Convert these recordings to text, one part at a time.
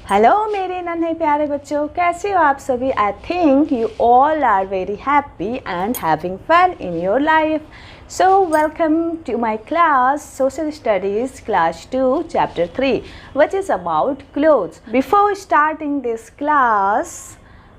Hello मेरे नन्हे प्यारे बच्चों, कैसे हो आप सभी। I think you all are very happy and having fun in your life. So welcome to my class Social Studies Class 2 Chapter 3, which is about clothes. Before starting this class,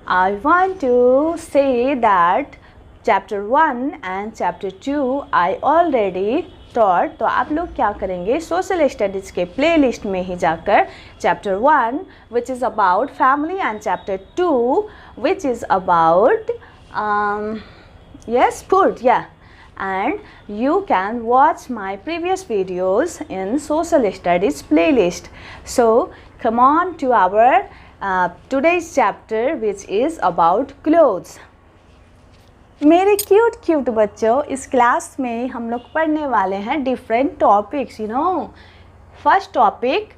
I want to say that Chapter 1 and Chapter 2 I already taught. तो आप लोग क्या करेंगे, social studies के playlist में ही जाकर chapter 1 which is about family and chapter 2 which is about yes food, yeah, and you can watch my previous videos in social studies playlist. So come on to our today's chapter which is about clothes. मेरे cute बच्चों, इस class में हम लोग पढ़ने वाले हैं different topics. First topic,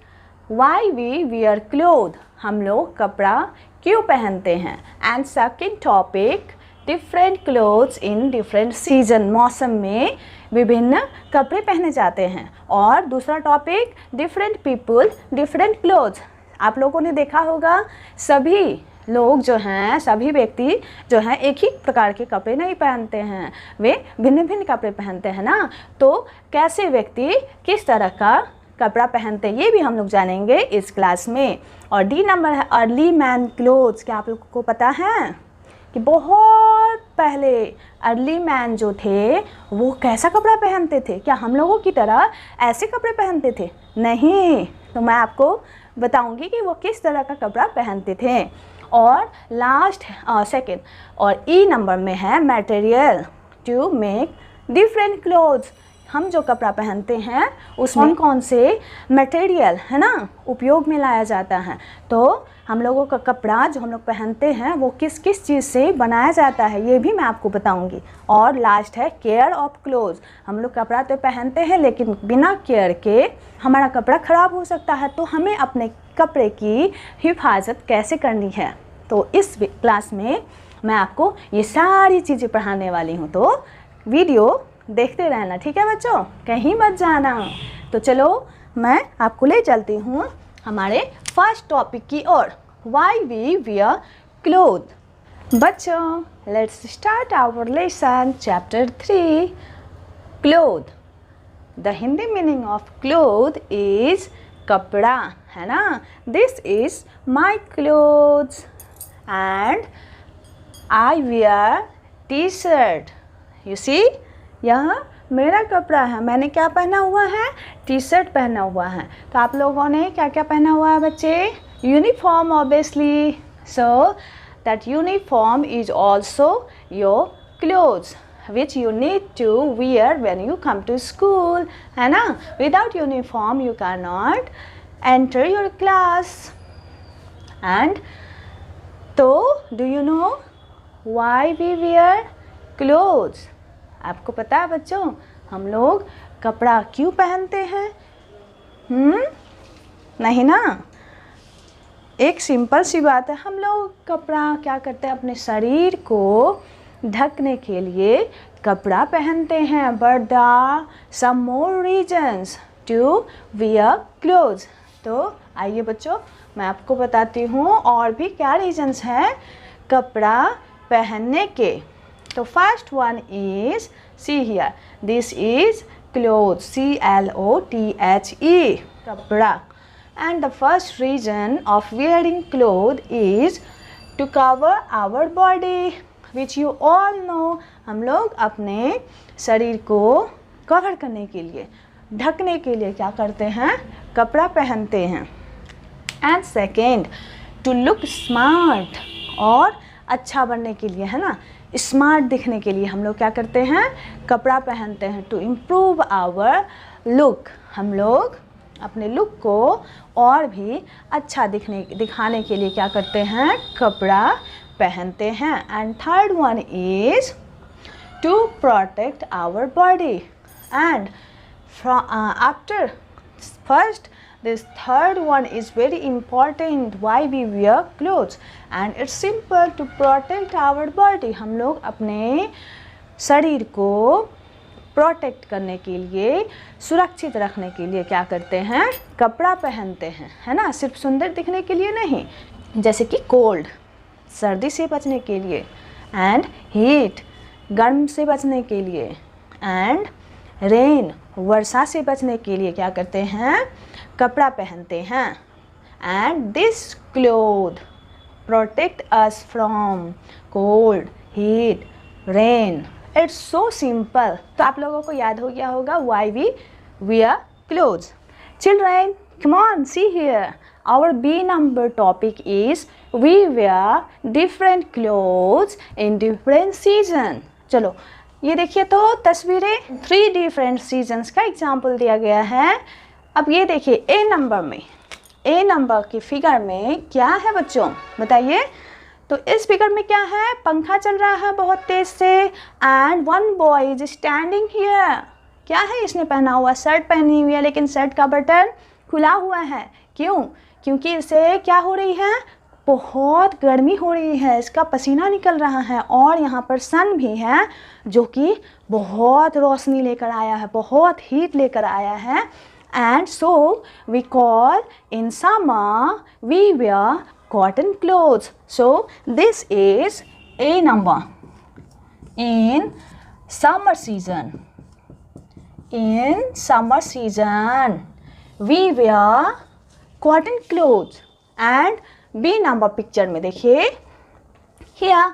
why we wear cloth, हम लोग कपड़ा क्यों पहनते हैं. And second topic, different clothes in different season, मौसम में विभिन्न कपड़े पहने जाते हैं. और दूसरा topic, different people different clothes. आप लोगों ने देखा होगा सभी लोग जो हैं, सभी व्यक्ति जो हैं एक ही प्रकार के कपड़े नहीं पहनते हैं, वे भिन्न भिन्न कपड़े पहनते हैं ना. तो कैसे व्यक्ति किस तरह का कपड़ा पहनते हैं ये भी हम लोग जानेंगे इस क्लास में. और डी नंबर है अर्ली मैन क्लोथ्स. क्या आप लोगों को पता है कि बहुत पहले अर्ली मैन जो थे वो कैसा कपड़ा पहनते थे? क्या हम लोगों की तरह ऐसे कपड़े पहनते थे? नहीं. तो मैं आपको बताऊंगी कि वो किस तरह का कपड़ा पहनते थे. और लास्ट सेकेंड और ई नंबर में है material to make different clothes. हम जो कपड़ा पहनते हैं उसमें कौन से मटेरियल है ना उपयोग में लाया जाता है. तो हम लोगों का कपड़ा जो हम लोग पहनते हैं वो किस किस चीज़ से बनाया जाता है ये भी मैं आपको बताऊंगी. और लास्ट है केयर ऑफ क्लोथ्स. हम लोग कपड़ा तो पहनते हैं लेकिन बिना केयर के हमारा कपड़ा ख़राब हो सकता है. तो हमें अपने कपड़े की हिफाजत कैसे करनी है, तो इस क्लास में मैं आपको ये सारी चीज़ें पढ़ाने वाली हूँ. तो वीडियो देखते रहना, ठीक है बच्चों, कहीं मत जाना. तो चलो मैं आपको ले चलती हूँ हमारे फर्स्ट टॉपिक की ओर, वाई वी वियर क्लोथ. बच्चों, let's start our lesson chapter 3, cloth. The Hindi meaning of cloth is कपड़ा, है ना. This is my clothes and I wear T shirt. You see, यह मेरा कपड़ा है. मैंने क्या पहना हुआ है? टी शर्ट पहना हुआ है. तो आप लोगों ने क्या क्या पहना हुआ है बच्चे? Uniform obviously. So that uniform is also your clothes which you need to wear when you come to school, है ना. without uniform you cannot enter your class. and तो do you know why we wear clothes? आपको पता है बच्चों हम लोग कपड़ा क्यों पहनते हैं? नहीं ना. एक सिंपल सी बात है, हम लोग कपड़ा क्या करते हैं, अपने शरीर को ढकने के लिए कपड़ा पहनते हैं. But the some more reasons to wear clothes. तो आइए बच्चों मैं आपको बताती हूँ और भी क्या रीजन्स हैं कपड़ा पहनने के. तो first one is, see here, this is cloth, CLOTHE, कपड़ा. And the first reason of wearing cloth is to cover our body, which you all know. हम लोग अपने शरीर को कवर करने के लिए, ढकने के लिए क्या करते हैं, कपड़ा पहनते हैं. And second, to look smart, और अच्छा बनने के लिए, है ना, स्मार्ट दिखने के लिए हम लोग क्या करते हैं, कपड़ा पहनते हैं. टू इम्प्रूव आवर लुक, हम लोग अपने लुक को और भी अच्छा दिखाने के लिए क्या करते हैं, कपड़ा पहनते हैं. And third one is to protect our body. And after first, this third one is very important, why we wear clothes, and it's simple, to protect our body. हम लोग अपने शरीर को प्रोटेक्ट करने के लिए, सुरक्षित रखने के लिए क्या करते हैं, कपड़ा पहनते हैं, है ना, सिर्फ सुंदर दिखने के लिए नहीं। जैसे कि कोल्ड, सर्दी से बचने के लिए, एंड हीट, गर्म से बचने के लिए, एंड रेन, वर्षा से बचने के लिए क्या करते हैं, कपड़ा पहनते हैं। And this cloth protect us from cold, heat, rain. It's so simple. तो आप लोगों को याद हो गया होगा why we wear clothes. Children, come on, see here. Our B number topic is we wear different clothes in different season. चलो ये देखिए तो तस्वीरें 3 डिफरेंट सीजन्स का एग्जाम्पल दिया गया है। अब ये देखिए ए नंबर की फिगर में क्या है बच्चों, बताइए। तो इस फिगर में क्या है, पंखा चल रहा है बहुत तेज से, and one boy is standing here. क्या है, इसने पहना हुआ शर्ट पहनी हुई है, लेकिन शर्ट का बटन खुला हुआ है। क्यों? क्योंकि इसे क्या हो रही है, बहुत गर्मी हो रही है, इसका पसीना निकल रहा है, और यहाँ पर सन भी है जो कि बहुत रोशनी लेकर आया है, बहुत हीट लेकर आया है। And so we call in summer we wear cotton clothes. So this is A number. In summer season, we wear cotton clothes. And B number picture में देखिए, here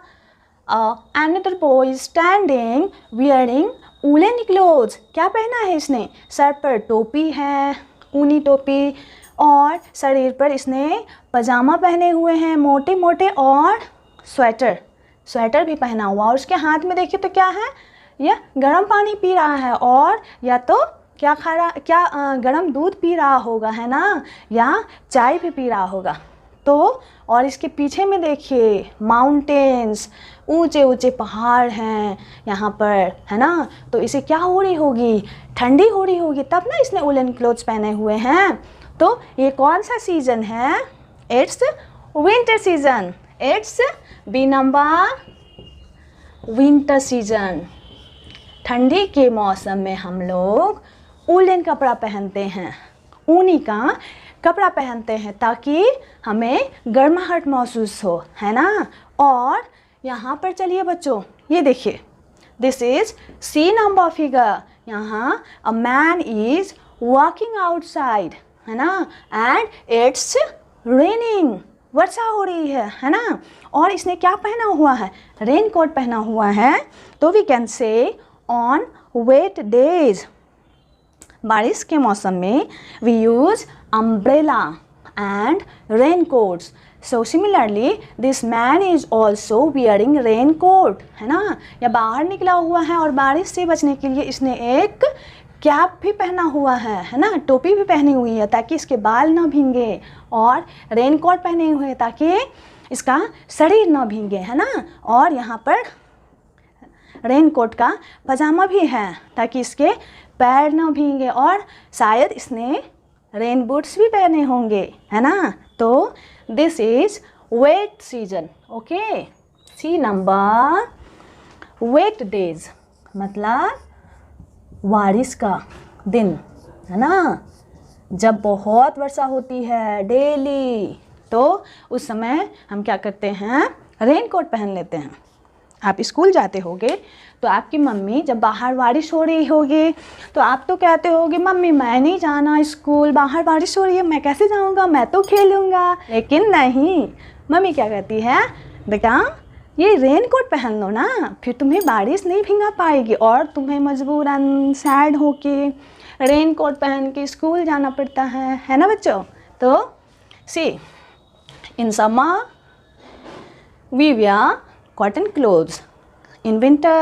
another boy is standing wearing woolen clothes. क्या पहना है इसने, sir पर टोपी है, ऊनी टोपी, और शरीर पर इसने पजामा पहने हुए हैं मोटे मोटे, और स्वेटर भी पहना हुआ। और उसके हाथ में देखिए तो क्या है, यह गर्म पानी पी रहा है, और या तो क्या गर्म दूध पी रहा होगा, है ना, या चाय भी पी रहा होगा। तो और इसके पीछे में देखिए माउंटेन्स, ऊंचे ऊंचे पहाड़ हैं यहाँ पर, है ना। तो इसे क्या हो रही होगी, ठंडी हो रही होगी, तब ना इसने वुलन क्लोथ्स पहने हुए हैं। तो ये कौन सा सीजन है, it's winter season. It's B number, winter season. ठंडी के मौसम में हम लोग वुलन कपड़ा पहनते हैं, ऊनी का कपड़ा पहनते हैं, ताकि हमें गर्माहट महसूस हो, है ना। और यहाँ पर चलिए बच्चों, ये देखिए, this is see number figure. यहाँ a man is walking outside, है ना, एंड इट्स रेनिंग, वर्षा हो रही है ना। और इसने क्या पहना हुआ है, रेन कोट पहना हुआ है। तो we can say on wet days, बारिश के मौसम में we use umbrella and rain coats. So similarly this man is also wearing rain coat, है ना, या बाहर निकला हुआ है, और बारिश से बचने के लिए इसने एक कैप भी पहना हुआ है ना, टोपी भी पहनी हुई है ताकि इसके बाल ना भींगे, और रेन कोट पहने हुए हैं ताकि इसका शरीर ना भींगे, है ना। और यहाँ पर रेन कोट का पजामा भी है ताकि इसके पैर ना भींगे, और शायद इसने रेन बूट्स भी पहने होंगे, है ना। तो this is wet season. Okay, C number, wet days मतलब बारिश का दिन, है ना, जब बहुत वर्षा होती है डेली, तो उस समय हम क्या करते हैं, रेन कोट पहन लेते हैं। आप स्कूल जाते होगे तो आपकी मम्मी जब बाहर बारिश हो रही होगी तो आप तो कहते होगे, मम्मी मैं नहीं जाना स्कूल, बाहर बारिश हो रही है, मैं कैसे जाऊँगा, मैं तो खेलूँगा। लेकिन नहीं, मम्मी क्या कहती है, बेटा ये रेन कोट पहन लो ना, फिर तुम्हें बारिश नहीं भींगा पाएगी, और तुम्हें मजबूरन सैड होके रेन कोट पहन के स्कूल जाना पड़ता है ना बच्चों। तो see, in summer we wear cotton clothes, in winter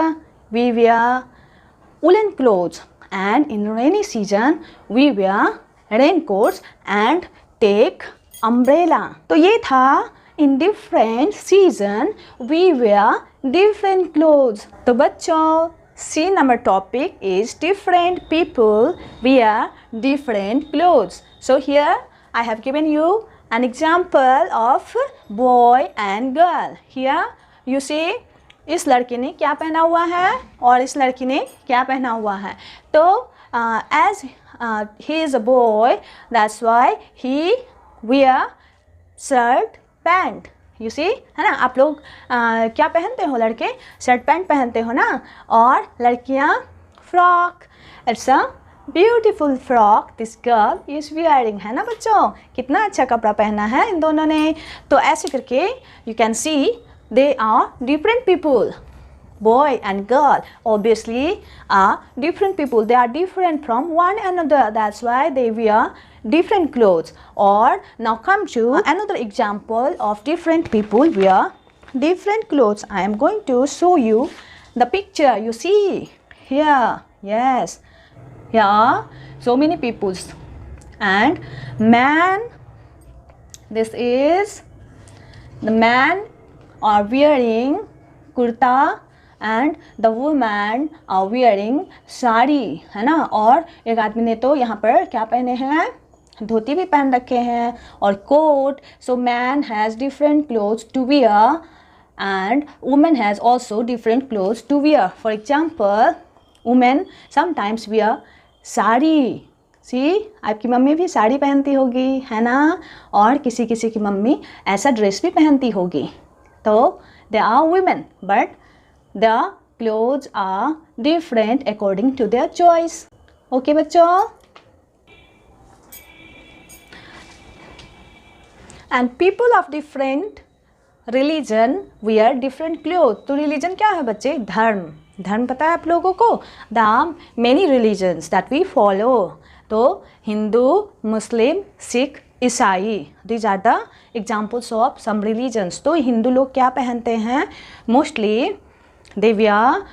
we wear woolen clothes, and in rainy season we wear raincoats and take umbrella. तो ये था in different season we wear different clothes. तो बच्चों, C number topic is different people wear different clothes. So here I have given you an example of boy and girl. Here you see इस लड़के ने क्या पहना हुआ है और इस लड़की ने क्या पहना हुआ है। तो as he is a boy that's why he wear shirt pant, you see, है ना। आप लोग क्या पहनते हो, लड़के शर्ट पैंट पहनते हो ना, और लड़कियां frock. It's a beautiful frock this girl is wearing, है ना बच्चों, कितना अच्छा कपड़ा पहना है इन दोनों ने। तो ऐसे करके you can see they are different people, boy and girl obviously are different people, they are different from one another, that's why they wear different clothes. Or now come to another example of different people wear different clothes. I am going to show you the picture, you see here, yes, here are so many peoples, and man, this is the man are wearing kurta and the women are wearing sari, है ना। और एक आदमी ने तो यहाँ पर क्या पहने हैं, धोती भी पहन रखे हैं और coat. So man has different clothes to wear and women has also different clothes to wear. For example women sometimes wear sari, see आपकी मम्मी भी साड़ी पहनती होगी, है ना, और किसी किसी की मम्मी ऐसा ड्रेस भी पहनती होगी। तो they are women but the clothes are different according to their choice. Okay बच्चों, and people of different religion wear different clothes. तो religion क्या है बच्चे, धर्म, धर्म पता है आप लोगों को, the many religions that we follow. तो हिंदू, मुस्लिम, सिख, ईसाई, these are the examples of some religions. तो हिंदू लोग क्या पहनते हैं, mostly they wear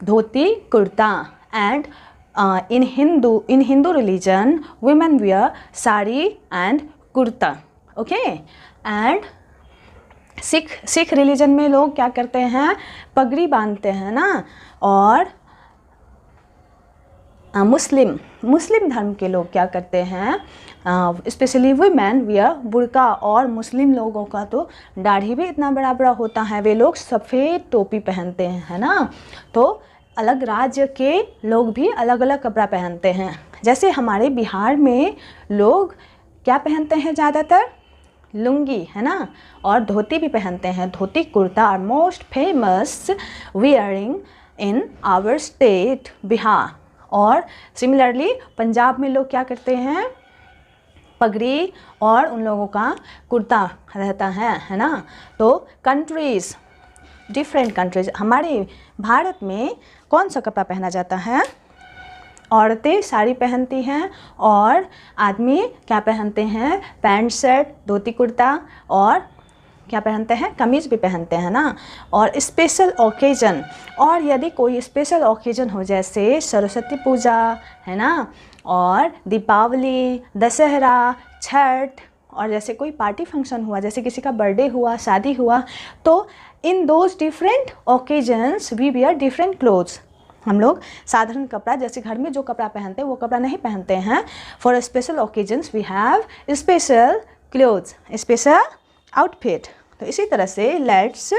dhoti kurta, and in Hindu religion women wear sari and kurta, okay. and Sikh religion में लोग क्या करते हैं, पगड़ी बांधते हैं ना। और मुस्लिम धर्म के लोग क्या करते हैं, स्पेशली वुमेन वियर बुर्का। और मुस्लिम लोगों का तो दाढ़ी भी इतना बड़ा बड़ा होता है, वे लोग सफ़ेद टोपी पहनते हैं, है ना। तो अलग राज्य के लोग भी अलग अलग कपड़ा पहनते हैं। जैसे हमारे बिहार में लोग क्या पहनते हैं ज़्यादातर, लुंगी, है ना, और धोती भी पहनते हैं, dhoti kurta are most famous wearing in our state Bihar. और सिमिलरली पंजाब में लोग क्या करते हैं, पगड़ी, और उन लोगों का कुर्ता रहता है ना। तो कंट्रीज़, डिफरेंट कंट्रीज़, हमारे भारत में कौन सा कपड़ा पहना जाता है, औरतें साड़ी पहनती हैं और आदमी क्या पहनते हैं, पैंट शर्ट, धोती कुर्ता, और क्या पहनते हैं, कमीज़ भी पहनते हैं ना। और स्पेशल ओकेजन, और यदि कोई स्पेशल ओकेजन हो जैसे सरस्वती पूजा, है ना, और दीपावली, दशहरा, छठ, और जैसे कोई पार्टी फंक्शन हुआ, जैसे किसी का बर्थडे हुआ, शादी हुआ, तो in those different occasions we wear different clothes. हम लोग साधारण कपड़ा, जैसे घर में जो कपड़ा पहनते हैं वो कपड़ा नहीं पहनते हैं। For special occasions we have special clothes, special outfit. तो इसी तरह से let's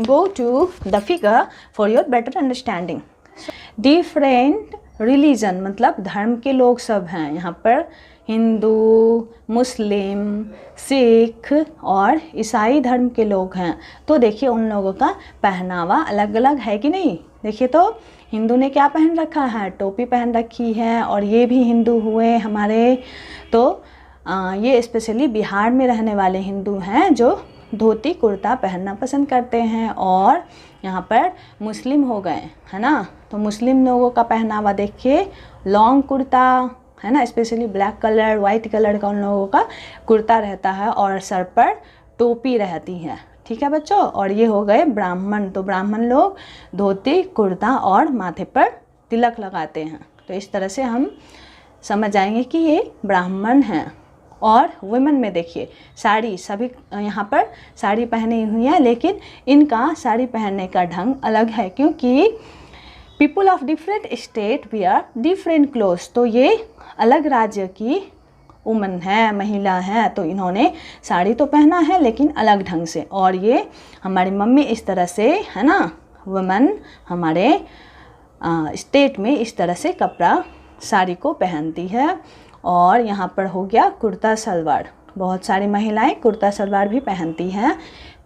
go to the figure for your better understanding. Different religion मतलब धर्म के लोग सब हैं यहाँ पर, हिंदू, मुस्लिम, सिख और ईसाई धर्म के लोग हैं। तो देखिए उन लोगों का पहनावा अलग अलग है कि नहीं। देखिए तो हिंदू ने क्या पहन रखा है, टोपी पहन रखी है, और ये भी हिंदू हुए हमारे। तो ये स्पेशली बिहार में रहने वाले हिंदू हैं जो धोती कुर्ता पहनना पसंद करते हैं। और यहाँ पर मुस्लिम हो गए, है ना। तो मुस्लिम लोगों का पहनावा देखिए, लॉन्ग कुर्ता, है ना, specially black colour, white colour का उन लोगों का कुर्ता रहता है, और सर पर टोपी रहती है, ठीक है बच्चों। और ये हो गए ब्राह्मण। तो ब्राह्मण लोग धोती कुर्ता और माथे पर तिलक लगाते हैं। तो इस तरह से हम समझ जाएंगे कि ये ब्राह्मण हैं। और वुमेन में देखिए साड़ी, सभी यहाँ पर साड़ी पहनी हुई है, लेकिन इनका साड़ी पहनने का ढंग अलग है, क्योंकि people of different state wear different clothes. तो ये अलग राज्य की वुमन है, महिला है, तो इन्होंने साड़ी तो पहना है लेकिन अलग ढंग से। और ये हमारी मम्मी इस तरह से, है ना, वुमन हमारे स्टेट में इस तरह से कपड़ा साड़ी को पहनती है। और यहाँ पर हो गया कुर्ता सलवार, बहुत सारी महिलाएं कुर्ता सलवार भी पहनती हैं।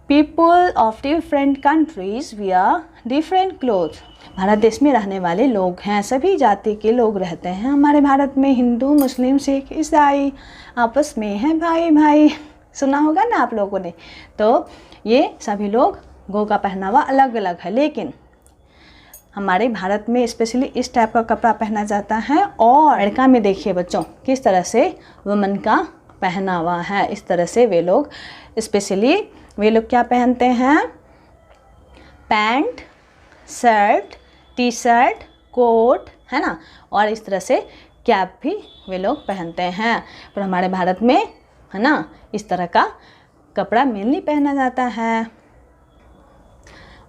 People of different countries wear different clothes. Bharat देश में रहने वाले लोग हैं, सभी जाति के लोग रहते हैं हमारे भारत में, हिंदू, मुस्लिम, सिख, ईसाई, आपस में हैं भाई भाई, सुना होगा ना आप लोगों ने। तो ये सभी लोगों का पहनावा अलग अलग है, लेकिन हमारे भारत में स्पेशली इस टाइप का कपड़ा पहना जाता है। और अमेरिका में देखिए बच्चों किस तरह से वुमेन का पहनावा है, इस तरह से वे लोग स्पेशली वे लोग क्या पहनते हैं, pant, shirt, T shirt, coat, है ना, और इस तरह से कैप भी वे लोग पहनते हैं। पर हमारे भारत में, है ना, इस तरह का कपड़ा मेनली पहना जाता है।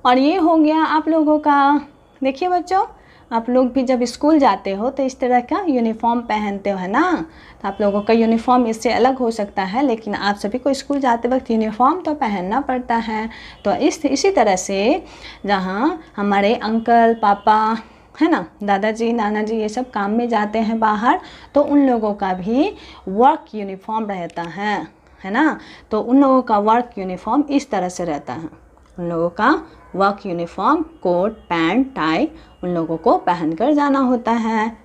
और ये हो गया आप लोगों का। देखिए बच्चों, आप लोग भी जब स्कूल जाते हो तो इस तरह का यूनिफॉर्म पहनते हो, है ना। तो आप लोगों का यूनिफॉर्म इससे अलग हो सकता है, लेकिन आप सभी को स्कूल जाते वक्त यूनिफॉर्म तो पहनना पड़ता है। तो इसी तरह से जहाँ हमारे अंकल, पापा, है ना, दादाजी, नाना जी, ये सब काम में जाते हैं बाहर, तो उन लोगों का भी वर्क यूनिफॉर्म रहता है ना। तो उन लोगों का वर्क यूनिफॉर्म इस तरह से रहता है। उन लोगों का work uniform coat, pant, tie उन लोगों को पहनकर जाना होता है।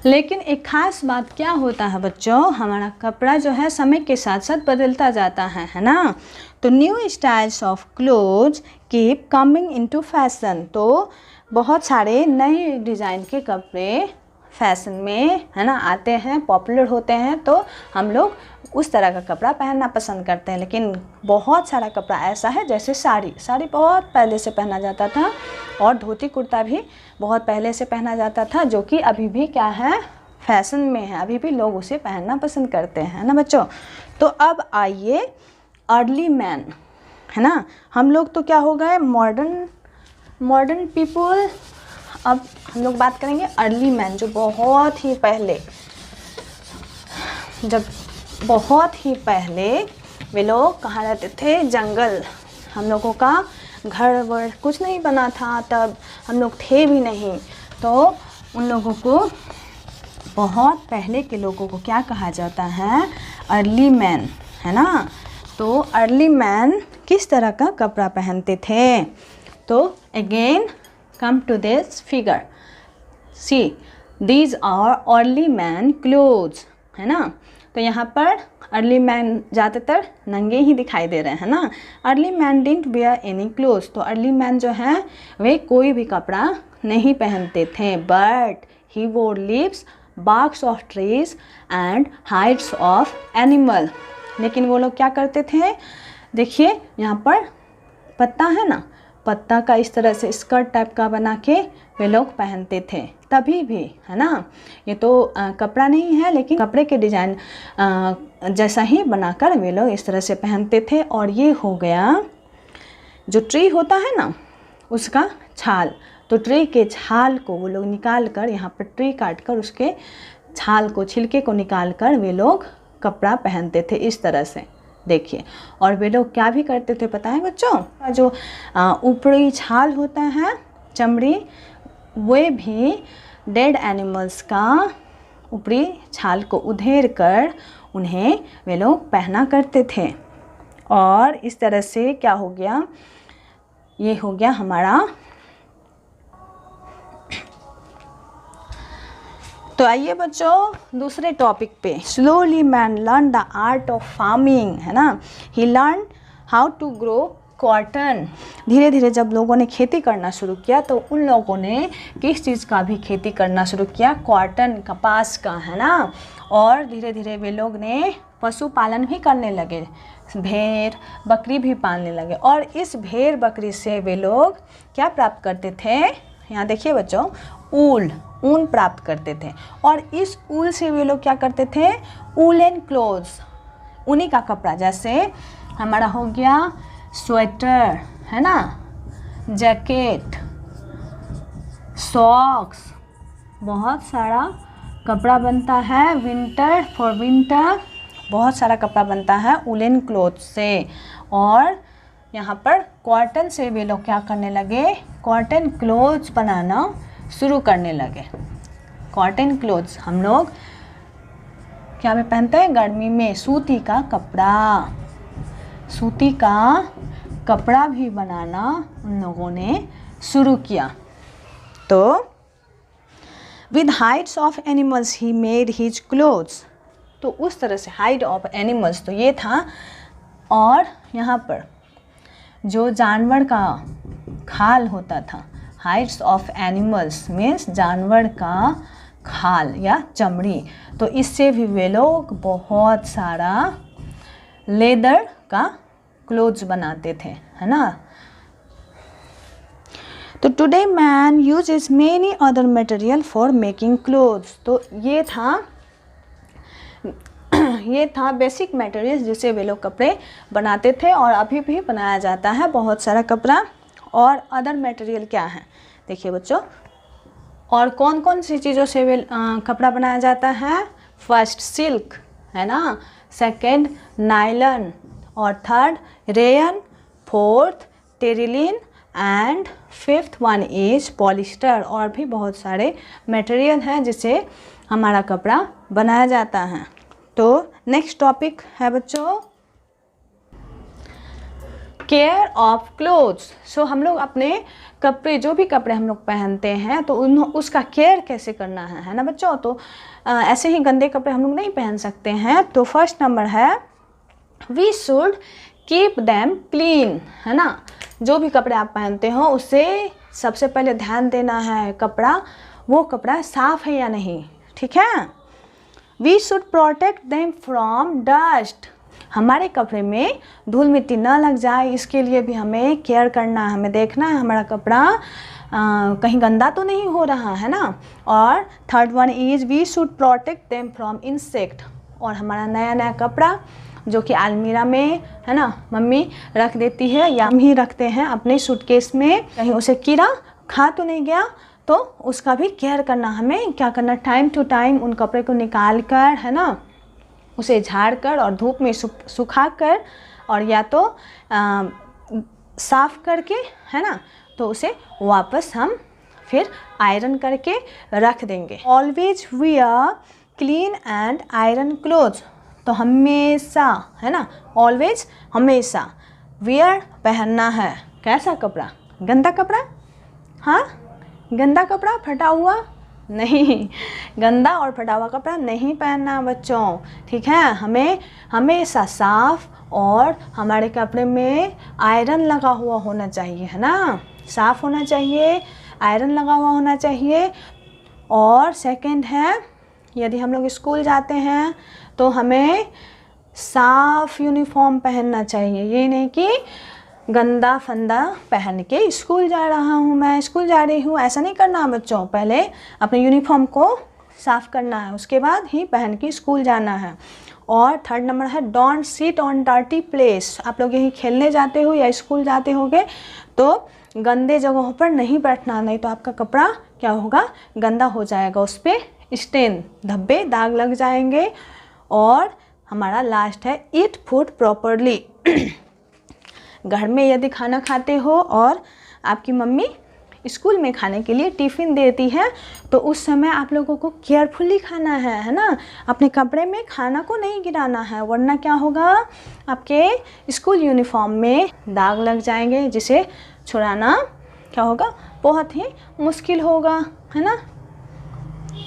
लेकिन एक खास बात क्या होता है बच्चों, हमारा कपड़ा जो है समय के साथ साथ बदलता जाता है ना। तो new styles of clothes keep coming into fashion. तो बहुत सारे नए डिज़ाइन के कपड़े फैशन में, है ना, आते हैं, पॉपुलर होते हैं, तो हम लोग उस तरह का कपड़ा पहनना पसंद करते हैं। लेकिन बहुत सारा कपड़ा ऐसा है, जैसे साड़ी बहुत पहले से पहना जाता था, और धोती कुर्ता भी बहुत पहले से पहना जाता था, जो कि अभी भी क्या है, फैशन में है, अभी भी लोग उसे पहनना पसंद करते हैं ना बच्चों। तो अब आइए अर्ली मैन, है ना, हम लोग तो क्या हो गए, मॉडर्न पीपल। अब हम लोग बात करेंगे अर्ली मैन, जो बहुत ही पहले वे लोग कहाँ रहते थे, जंगल। हम लोगों का घर वर कुछ नहीं बना था, तब हम लोग थे भी नहीं, तो उन लोगों को, बहुत पहले के लोगों को क्या कहा जाता है, अर्ली मैन, है ना। तो अर्ली मैन किस तरह का कपड़ा पहनते थे। तो again come to this figure, see these are early man clothes, है ना। तो यहाँ पर अर्ली मैन ज़्यादातर नंगे ही दिखाई दे रहे हैं ना। Early man didn't wear any clothes. तो अर्ली मैन जो है वे कोई भी कपड़ा नहीं पहनते थे, but he wore leaves, barks of trees and hides of animal. लेकिन वो लोग क्या करते थे, देखिए यहाँ पर पत्ता है ना, पत्ता का इस तरह से स्कर्ट टाइप का बना के वे लोग पहनते थे, तभी भी, है ना। ये तो कपड़ा नहीं है, लेकिन कपड़े के डिज़ाइन जैसा ही बनाकर वे लोग इस तरह से पहनते थे। और ये हो गया जो ट्री होता है ना, उसका छाल। तो ट्री के छाल को वो लोग निकाल कर, यहाँ पर ट्री काट कर उसके छाल को, छिलके को निकाल कर वे लोग कपड़ा पहनते थे इस तरह से, देखिए। और वे लोग क्या भी करते थे पता है बच्चों, जो ऊपरी छाल होता है, चमड़ी, वे भी डेड एनिमल्स का ऊपरी छाल को उधेड़ कर उन्हें वे लोग पहना करते थे। और इस तरह से क्या हो गया, ये हो गया हमारा। तो आइए बच्चों दूसरे टॉपिक पे। Slowly man learn the art of farming, है ना। He learn how to grow cotton. धीरे धीरे जब लोगों ने खेती करना शुरू किया, तो उन लोगों ने किस चीज़ का भी खेती करना शुरू किया, कॉटन, कपास का, है ना। और धीरे धीरे वे लोग ने पशुपालन भी करने लगे, भेड़ बकरी भी पालने लगे। और इस भेड़ बकरी से वे लोग क्या प्राप्त करते थे, यहाँ देखिए बच्चों, ऊन प्राप्त करते थे। और इस ऊल से वे लोग क्या करते थे, वूलन क्लोथ्स, ऊनी का कपड़ा, जैसे हमारा हो गया स्वेटर, है ना, जैकेट, सॉक्स, बहुत सारा कपड़ा बनता है विंटर, फॉर विंटर बहुत सारा कपड़ा बनता है वुलन क्लॉथ से। और यहाँ पर कॉटन से भी लोग क्या करने लगे, कॉटन क्लोथ्स बनाना शुरू करने लगे। कॉटन क्लोथ्स हम लोग क्या में पहनते हैं, गर्मी में सूती का कपड़ा, सूती का कपड़ा भी बनाना उन लोगों ने शुरू किया। तो with hides of animals he made his clothes, तो उस तरह से हाइड ऑफ एनिमल्स तो ये था। और यहाँ पर जो जानवर का खाल होता था, हाइड्स ऑफ एनिमल्स मीन्स जानवर का खाल या चमड़ी, तो इससे भी वे लोग बहुत सारा लेदर का क्लोथ्स बनाते थे, है ना। तो today man uses many other material for making clothes, तो ये था बेसिक मटेरियल जिससे वे लोग कपड़े बनाते थे और अभी भी बनाया जाता है बहुत सारा कपड़ा। और अदर मटेरियल क्या है, देखिए बच्चों, और कौन कौन सी चीज़ों से कपड़ा बनाया जाता है। फर्स्ट सिल्क, है ना, सेकंड नायलन, और third rayon, fourth Terylene and fifth one is polyester. और भी बहुत सारे मटेरियल हैं जिससे हमारा कपड़ा बनाया जाता है। तो नेक्स्ट टॉपिक है बच्चों केयर ऑफ क्लोथ्स। सो हम लोग अपने कपड़े, जो भी कपड़े हम लोग पहनते हैं तो उसका केयर कैसे करना है ना बच्चों। तो ऐसे ही गंदे कपड़े हम लोग नहीं पहन सकते हैं। तो फर्स्ट नंबर है we should keep them clean, है ना। जो भी कपड़े आप पहनते हो उससे सबसे पहले ध्यान देना है वो कपड़ा साफ़ है या नहीं, ठीक है। We should protect them from dust, हमारे कपड़े में धूल मिट्टी ना लग जाए, इसके लिए भी हमें केयर करना है, हमें देखना है हमारा कपड़ा कहीं गंदा तो नहीं हो रहा है ना। और third one is we should protect them from insect, और हमारा नया नया कपड़ा जो कि अलमीरा में, है ना, मम्मी रख देती है या हम ही रखते हैं अपने सूटकेस में, कहीं उसे कीड़ा खा तो नहीं गया, तो उसका भी केयर करना, हमें क्या करना, टाइम टू टाइम उन कपड़े को निकाल कर, है ना, उसे झाड़ कर और धूप में सुखा कर और या तो साफ़ करके, है ना, तो उसे वापस हम फिर आयरन करके रख देंगे। Always wear clean and iron clothes, तो हमेशा, है ना, ऑलवेज हमेशा, वियर पहनना है कैसा कपड़ा, गंदा कपड़ा, हाँ गंदा कपड़ा फटा हुआ नहीं, गंदा और फटा हुआ कपड़ा नहीं पहनना बच्चों, ठीक है। हमें हमेशा साफ़ और हमारे कपड़े में आयरन लगा हुआ होना चाहिए, है ना, साफ़ होना चाहिए, आयरन लगा हुआ होना चाहिए। और सेकंड है यदि हम लोग स्कूल जाते हैं तो हमें साफ़ यूनिफॉर्म पहनना चाहिए, ये नहीं कि गंदा फंदा पहन के स्कूल जा रहा हूँ, मैं स्कूल जा रही हूँ, ऐसा नहीं करना बच्चों। पहले अपने यूनिफॉर्म को साफ़ करना है, उसके बाद ही पहन के स्कूल जाना है। और थर्ड नंबर है don't sit on dirty place, आप लोग यहीं खेलने जाते हो या स्कूल जाते होगे तो गंदे जगहों पर नहीं बैठना, नहीं तो आपका कपड़ा क्या होगा, गंदा हो जाएगा, उस पर स्टेन, धब्बे, दाग लग जाएंगे। और हमारा लास्ट है ईट फूड प्रॉपरली, घर में यदि खाना खाते हो और आपकी मम्मी स्कूल में खाने के लिए टिफ़िन देती है तो उस समय आप लोगों को केयरफुली खाना है ना, अपने कपड़े में खाना को नहीं गिराना है, वरना क्या होगा, आपके स्कूल यूनिफॉर्म में दाग लग जाएंगे, जिसे छुड़ाना क्या होगा, बहुत ही मुश्किल होगा, है ना।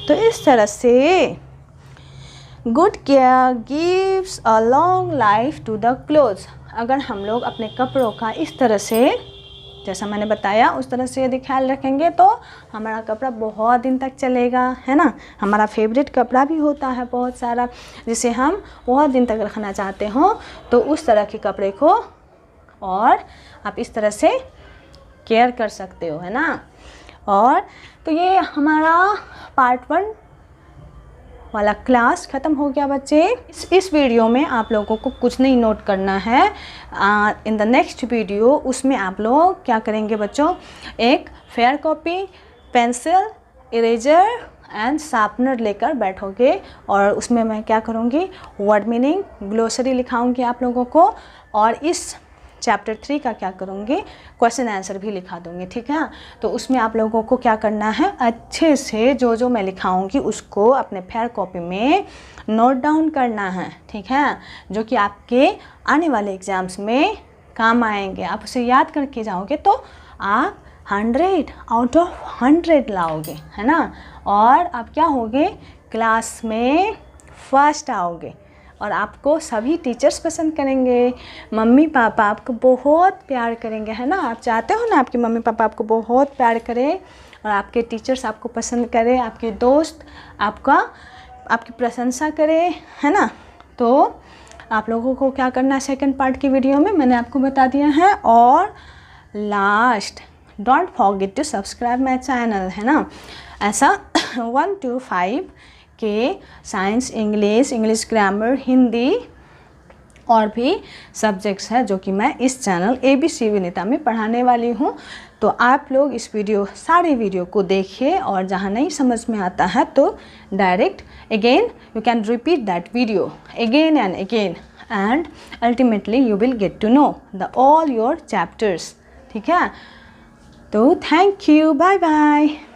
तो इस तरह से good care gives a long life to the clothes, अगर हम लोग अपने कपड़ों का इस तरह से, जैसा मैंने बताया उस तरह से यदि ख्याल रखेंगे तो हमारा कपड़ा बहुत दिन तक चलेगा, है ना। हमारा फेवरेट कपड़ा भी होता है बहुत सारा जिसे हम बहुत दिन तक रखना चाहते हो, तो उस तरह के कपड़े को और आप इस तरह से केयर कर सकते हो, है ना। और तो ये हमारा पार्ट 1 वाला क्लास ख़त्म हो गया बच्चे। इस वीडियो में आप लोगों को कुछ नहीं नोट करना है, इन द नेक्स्ट वीडियो उसमें आप लोग क्या करेंगे बच्चों, एक fair copy, pencil, eraser and sharpener लेकर बैठोगे और उसमें मैं क्या करूँगी, वर्ड मीनिंग ग्लोसरी लिखाऊंगी आप लोगों को, और इस चैप्टर 3 का क्या करूँगी, क्वेश्चन आंसर भी लिखा दूँगी, ठीक है। तो उसमें आप लोगों को क्या करना है, अच्छे से जो जो मैं लिखाऊंगी उसको अपने फेयर कॉपी में नोट डाउन करना है, ठीक है, जो कि आपके आने वाले एग्ज़ाम्स में काम आएंगे। आप उसे याद करके जाओगे तो आप 100 आउट ऑफ 100 लाओगे, है ना, और आप क्या होगे, क्लास में फर्स्ट आओगे और आपको सभी टीचर्स पसंद करेंगे, मम्मी पापा आपको बहुत प्यार करेंगे, है ना। आप चाहते हो ना आपके मम्मी पापा आपको बहुत प्यार करें और आपके टीचर्स आपको पसंद करें, आपके दोस्त आपकी प्रशंसा करें, है ना। तो आप लोगों को क्या करना है, सेकंड पार्ट की वीडियो में मैंने आपको बता दिया है। और last, don't forget to subscribe my channel, है ना। ऐसा 1 to 5 के साइंस, इंग्लिश ग्रामर, हिंदी और भी सब्जेक्ट्स हैं जो कि मैं इस चैनल ABC विनीता में पढ़ाने वाली हूँ। तो आप लोग इस सारे वीडियो को देखिए और जहाँ नहीं समझ में आता है तो direct again you can repeat that video again and again and ultimately you will get to know the all your chapters, ठीक है। तो थैंक यू, बाय बाय।